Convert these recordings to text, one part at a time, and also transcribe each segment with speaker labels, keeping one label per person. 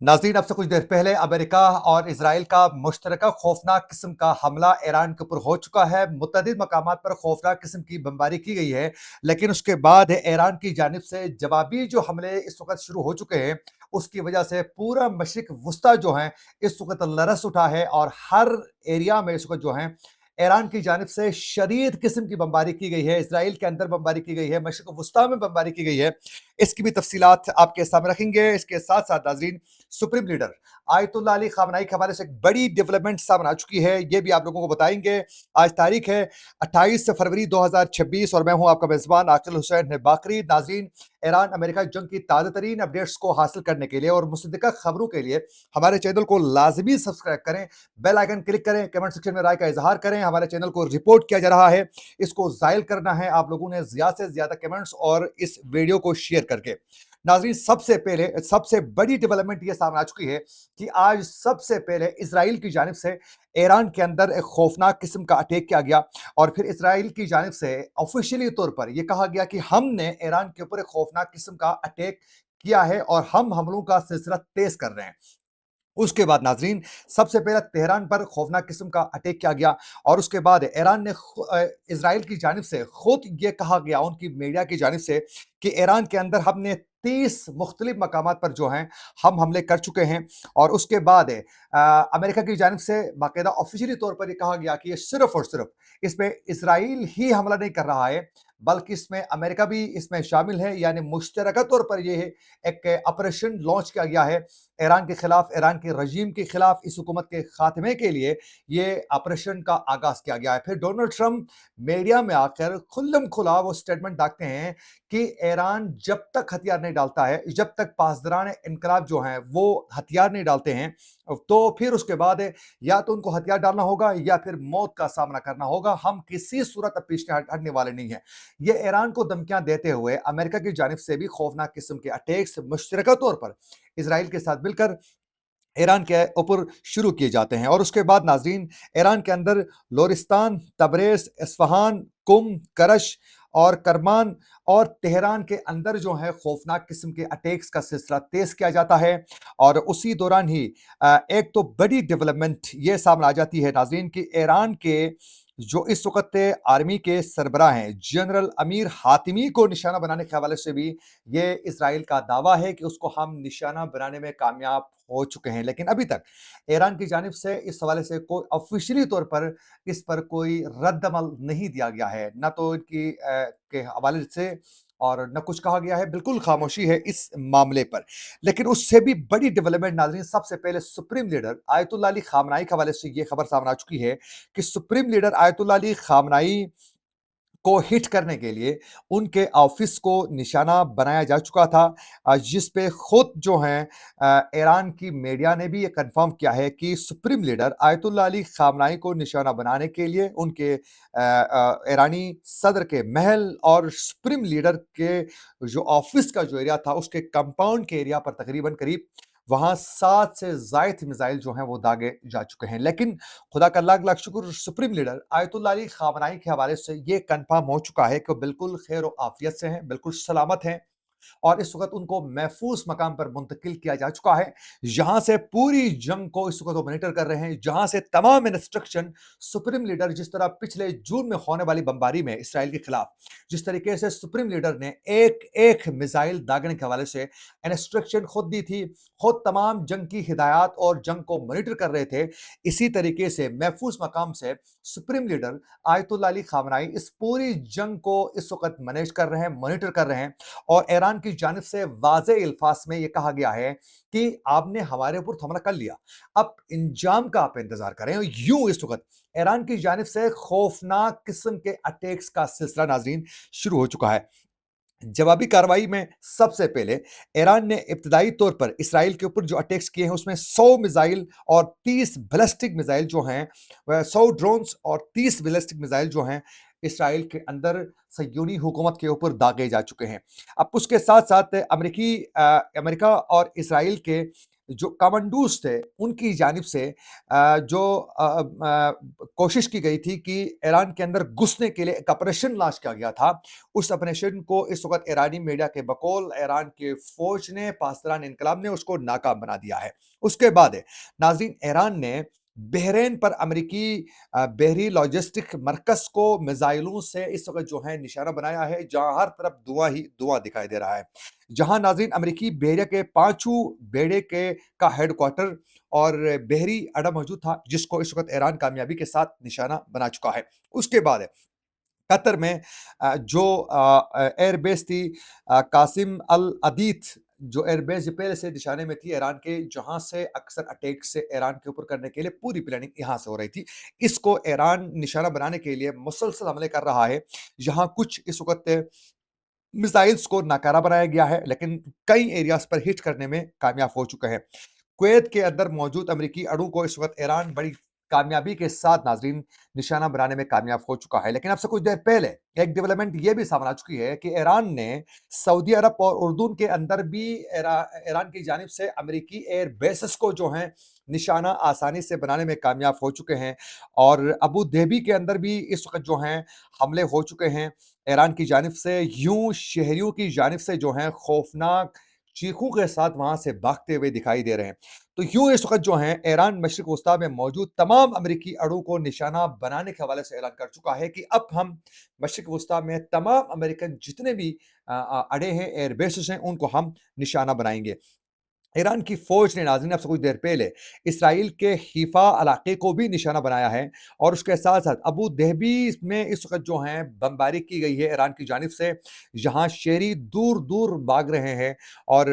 Speaker 1: नाज़रीन, अब से कुछ देर पहले अमेरिका और इजराइल का मुश्तरका खौफनाक किस्म का हमला ईरान के ऊपर हो चुका है। मुतअद्दिद मकामात पर खौफनाक किस्म की बमबारी की गई है, लेकिन उसके बाद ईरान की जानिब से जवाबी जो हमले इस वक्त शुरू हो चुके हैं, उसकी वजह से पूरा मशरिक वस्ता जो है इस वक्त लरस उठा है और हर एरिया में इस वक्त जो है ईरान की जानिब से शदीद किस्म की बमबारी की गई है। इसराइल के अंदर बमबारी की गई है, मशरिक वस्ता में बमबारी की गई है। इसकी भी तफसीलात आपके सामने रखेंगे। इसके साथ साथ नाज़रीन, सुप्रीम लीडर आयतुल्लाह अली खामनाई के हवाले से एक बड़ी डेवलपमेंट सामने आ चुकी है, ये भी आप लोगों को बताएंगे। आज तारीख है 28 फरवरी 2026 और मैं हूं आपका मेजबान आकिल हुसैन बाकरी। नाज़रीन, ईरान अमेरिका जंग की ताज़ा तरीन अपडेट्स को हासिल करने के लिए और मुसद्दिका खबरों के लिए हमारे चैनल को लाजमी सब्सक्राइब करें, बेल आइकन क्लिक करें, कमेंट सेक्शन में राय का इजहार करें। हमारे चैनल को रिपोर्ट किया जा रहा है, इसको जायल करना है आप लोगों ने ज्यादा से ज्यादा कमेंट्स और इस वीडियो को शेयर करके। नाज़रीन, सबसे पहले सबसे बड़ी डेवलपमेंट ये सामने आ चुकी है कि आज सबसे पहले इसराइल की जानिब से ईरान के अंदर एक खौफनाक किस्म का अटैक किया गया और फिर इसराइल की जानिब से ऑफिशियली तौर पर यह कहा गया कि हमने ईरान के ऊपर एक खौफनाक किस्म का अटैक किया है और हम हमलों का सिलसिला तेज कर रहे हैं। उसके बाद नाज़रीन, सबसे पहले तेहरान पर खौफनाक किस्म का अटैक किया गया और उसके बाद ईरान ने इजराइल की जानिब से खुद ये कहा गया, उनकी मीडिया की जानिब से, कि ईरान के अंदर हमने 30 मुख्तलिफ मकामात पर जो हैं हम हमले कर चुके हैं। और उसके बाद अमेरिका की जानिब से बाकायदा ऑफिशियली तौर पर यह कहा गया कि ये सिर्फ और सिर्फ इसमें इसराइल ही हमला नहीं कर रहा है, बल्कि इसमें अमेरिका भी इसमें शामिल है। यानी मुश्तरका तौर पर यह एक ऑपरेशन लॉन्च किया गया है ईरान के खिलाफ, ईरान के रजीम के खिलाफ, इस हुकूमत के खात्मे के लिए ये ऑपरेशन का आगाज किया गया है। फिर डोनाल्ड ट्रंप मीडिया में आकर खुल्लम खुला वो स्टेटमेंट दागते हैं कि ईरान जब तक हथियार नहीं डालता है, जब तक पासदारान इनकलाब जो हैं वो हथियार नहीं डालते हैं, तो फिर उसके बाद या तो उनको हथियार डालना होगा या फिर मौत का सामना करना होगा। हम किसी सूरत अब पीछे हटने वाले नहीं है। ये ईरान को धमकियां देते हुए अमेरिका की जानिब से भी खौफनाक किस्म के अटैक्स मुश्तरका तौर पर इसराइल के साथ मिलकर ईरान के ऊपर शुरू किए जाते हैं। और उसके बाद नाज़रीन, ईरान के अंदर लोरिस्तान, तबरेज, इस्फहान, कुम, करश और करमान और तेहरान के अंदर जो है खौफनाक किस्म के अटैक्स का सिलसिला तेज किया जाता है। और उसी दौरान ही एक तो बड़ी डेवलपमेंट ये सामने आ जाती है नाज़रीन कि ईरान के जो इस वक्त आर्मी के सरबराह हैं, जनरल अमीर हातिमी को निशाना बनाने के हवाले से भी ये इसराइल का दावा है कि उसको हम निशाना बनाने में कामयाब हो चुके हैं। लेकिन अभी तक ईरान की जानिब से इस हवाले से कोई ऑफिशियली तौर पर इस पर कोई रद्द-अमल नहीं दिया गया है, ना तो इनकी के हवाले से और न कुछ कहा गया है। बिल्कुल खामोशी है इस मामले पर। लेकिन उससे भी बड़ी डेवलपमेंट नाज़रीन, सबसे पहले सुप्रीम लीडर आयतुल्लाह अली खामनाई के हवाले से ये खबर सामने आ चुकी है कि सुप्रीम लीडर आयतुल्लाह अली खामनाई को हिट करने के लिए उनके ऑफिस को निशाना बनाया जा चुका था, जिस पे खुद जो हैं ईरान की मीडिया ने भी ये कंफर्म किया है कि सुप्रीम लीडर आयतुल्लाह अली खामनाई को निशाना बनाने के लिए उनके ईरानी सदर के महल और सुप्रीम लीडर के जो ऑफिस का जो एरिया था उसके कंपाउंड के एरिया पर तकरीबन करीब वहां 7 से जायद मिसाइल जो हैं वो दागे जा चुके हैं। लेकिन खुदा का लाख लाख शुक्र, सुप्रीम लीडर आयतुल्लाह अली खामनाई के हवाले से ये कंफर्म हो चुका है कि वो बिल्कुल खैर और आफियत से हैं, बिल्कुल सलामत हैं और इस वक्त उनको महफूज मकाम पर मुंतकिल किया जा चुका है, जहां से पूरी जंग को इस वक्त वो मॉनिटर कर रहे हैं, जहां से तमाम इंस्ट्रक्शन सुप्रीम लीडर, जिस तरह पिछले जून में होने वाली बमबारी में इसराइल के खिलाफ जिस तरीके से सुप्रीम लीडर ने एक एक मिसाइल दागने के हवाले से इंस्ट्रक्शन खुद दी थी, खुद तमाम जंग की हिदायत और जंग को मॉनिटर कर रहे थे, इसी तरीके से महफूज मकाम से सुप्रीम लीडर आयतुल्लाह अली खामनाई इस पूरी जंग को इस वक्त मैनेज कर रहे हैं, मॉनिटर कर रहे हैं। और ईरान की जानिब से वाज़ेह अल्फाज में यह कहा गया है कि आपने हमारे ऊपर हमला कर लिया, अब इंजाम का आप इंतजार करें। और यूं इस वक्त ईरान की जानिब से खौफनाक किस्म के अटैक्स का सिलसिला नाज़रीन शुरू हो चुका है। जवाबी कार्रवाई में सबसे पहले ईरान ने इब्तदाई तौर पर इसराइल के ऊपर जो अटैक्स किए हैं उसमें 100 मिसाइल और 30 बैलिस्टिक मिसाइल जो हैं, वह 100 ड्रोन्स और 30 बैलिस्टिक मिसाइल जो हैं इसराइल के अंदर सह्यूनी हुकूमत के ऊपर दागे जा चुके हैं। अब उसके साथ साथ अमेरिका और इसराइल के जो कमांडोज़ थे, उनकी जानिब से जो कोशिश की गई थी कि ईरान के अंदर घुसने के लिए एक ऑपरेशन लॉन्च किया गया था। उस ऑपरेशन को इस वक़्त ईरानी मीडिया के बकौल ईरान की फ़ौज ने, पासदारान इन्क़लाब ने उसको नाकाम बना दिया है। उसके बाद नाज़रीन, ईरान ने बहरीन पर अमेरिकी बहरी लॉजिस्टिक मरकज़ को मिसाइलों से इस वक़्त जो है निशाना बनाया है, जहाँ हर तरफ धुआँ ही धुआँ दिखाई दे रहा है। जहाँ नाज़रीन अमेरिकी बेड़े के पाँचों बेड़े के का हेडक्वार्टर और बहरी अड्डा मौजूद था, जिसको इस वक़्त ईरान कामयाबी के साथ निशाना बना चुका है। उसके बाद कतर में जो एयरबेस थी कासिम अल अदीद, जो एयरबेस पहले से निशाने में थी ईरान के, जहाँ से अक्सर अटैक से ईरान के ऊपर करने के लिए पूरी प्लानिंग यहाँ से हो रही थी। इसको ईरान निशाना बनाने के लिए मुसलसल हमले कर रहा है। यहाँ कुछ इस वक़्त मिसाइल्स को नाकारा बनाया गया है, लेकिन कई एरियाज़ पर हिट करने में कामयाब हो चुके हैं। कुवैत के अंदर मौजूद अमेरिकी अड्डों को इस वक़्त ईरान बड़ी कामयाबी के साथ नाज़रीन निशाना बनाने में कामयाब हो चुका है। लेकिन अब से कुछ देर पहले एक डेवलपमेंट ये भी सामने आ चुकी है कि ईरान ने सऊदी अरब और उर्दून के अंदर भी ईरान की जानिब से अमेरिकी एयर बेसेस को जो है निशाना आसानी से बनाने में कामयाब हो चुके हैं, और अबू धाबी के अंदर भी इस वक़्त जो हैं हमले हो चुके हैं ईरान की जानिब से। यूँ शहरियों की जानिब से जो हैं खौफनाक चीखों के साथ वहाँ से भागते हुए दिखाई दे रहे हैं। तो यूँ इस वक़्त जो है ईरान मशरिक़ वस्ता में मौजूद तमाम अमेरिकी अड्डों को निशाना बनाने के हवाले से ऐलान कर चुका है कि अब हम मशरिक़ वस्ता में तमाम अमेरिकन जितने भी अड्डे हैं, एयर बेसेस हैं, उनको हम निशाना बनाएँगे। ईरान की फ़ौज ने नाज़रीन अब से कुछ देर पहले इसराइल के हिफ़ा इलाके को भी निशाना बनाया है, और उसके साथ-साथ अबू धाबी में इस वक़्त जो है बमबारी की गई है ईरान की जानिब से, जहाँ शहरी दूर-दूर भाग रहे हैं, और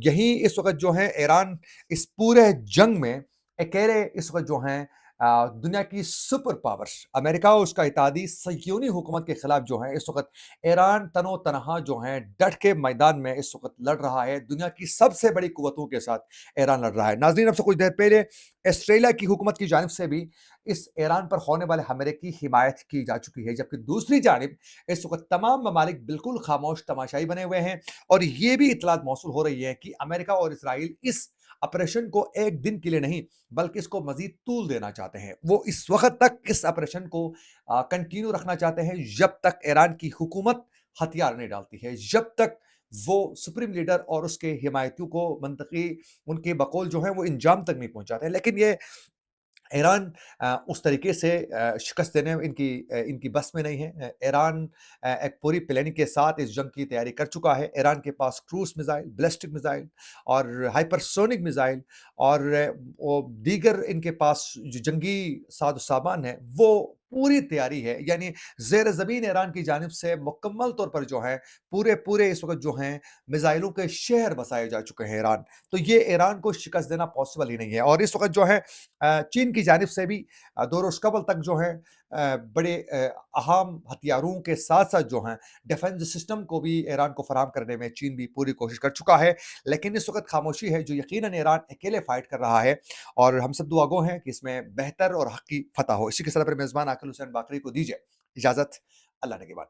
Speaker 1: यहीं इस वक़्त जो है ईरान इस पूरे जंग में अकेले इस वक़्त जो हैं दुनिया की सुपर पावर्स अमेरिका और उसका इत्तेहादी सह्यूनी हुकूमत के खिलाफ जो है इस वक़्त ईरान तनो-तनहा जो है डट के मैदान में इस वक़्त लड़ रहा है। दुनिया की सबसे बड़ी कुव्वतों के साथ ईरान लड़ रहा है। नाज़रीन, अब से कुछ देर पहले ऑस्ट्रेलिया की हुकूमत की जानिब से भी इस ईरान पर होने वाले हमले की हिमायत की जा चुकी है, जबकि दूसरी जानिब इस वक़्त तमाम ममालिक बिल्कुल खामोश तमाशाई बने हुए हैं, और ये भी इत्तलात मौसूल हो रही है कि अमेरिका और इसराइल इस ऑपरेशन को एक दिन के लिए नहीं, बल्कि इसको मज़ीद तूल देना चाहते हैं। वो इस वक़्त तक इस ऑपरेशन को कंटिन्यू रखना चाहते हैं, जब तक ईरान की हुकूमत हथियार नहीं डालती है, जब तक वो सुप्रीम लीडर और उसके हिमायतियों को मंतकी उनके बकौल जो है वो अंजाम तक नहीं पहुँचाते हैं। लेकिन ये ईरान उस तरीके से शिकस्त देने में इनकी बस में नहीं है। ईरान एक पूरी प्लानिंग के साथ इस जंग की तैयारी कर चुका है। ईरान के पास क्रूज़ मिसाइल, बैलिस्टिक मिसाइल और हाइपरसोनिक मिसाइल और वो दीगर इनके पास जो जंगी साज़ो-सामान है, वो पूरी तैयारी है। यानी ज़ेर ज़मीन ईरान की जानिब से मुकम्मल तौर पर जो है पूरे-पूरे इस वक़्त जो हैं मिसाइलों के शहर बसाए जा चुके हैं ईरान। तो ये ईरान को शिकस्त देना पॉसिबल ही नहीं है, और इस वक़्त जो है चीन की जानिब से भी 2 रोज़ कबल तक जो है बड़े अहम हथियारों के साथ-साथ जो हैं डिफेंस सिस्टम को भी ईरान को फराहम करने में चीन भी पूरी कोशिश कर चुका है। लेकिन इस वक़्त खामोशी है, जो यकीनन ईरान अकेले फाइट कर रहा है, और हम सब दुआगो हैं कि इसमें बेहतर और हक़ की फ़तह हो। इसी के साथ अपने मेज़बान आकिल हुसैन बाकरी को दीजिए इजाज़त। अल्लाह ने के बाद।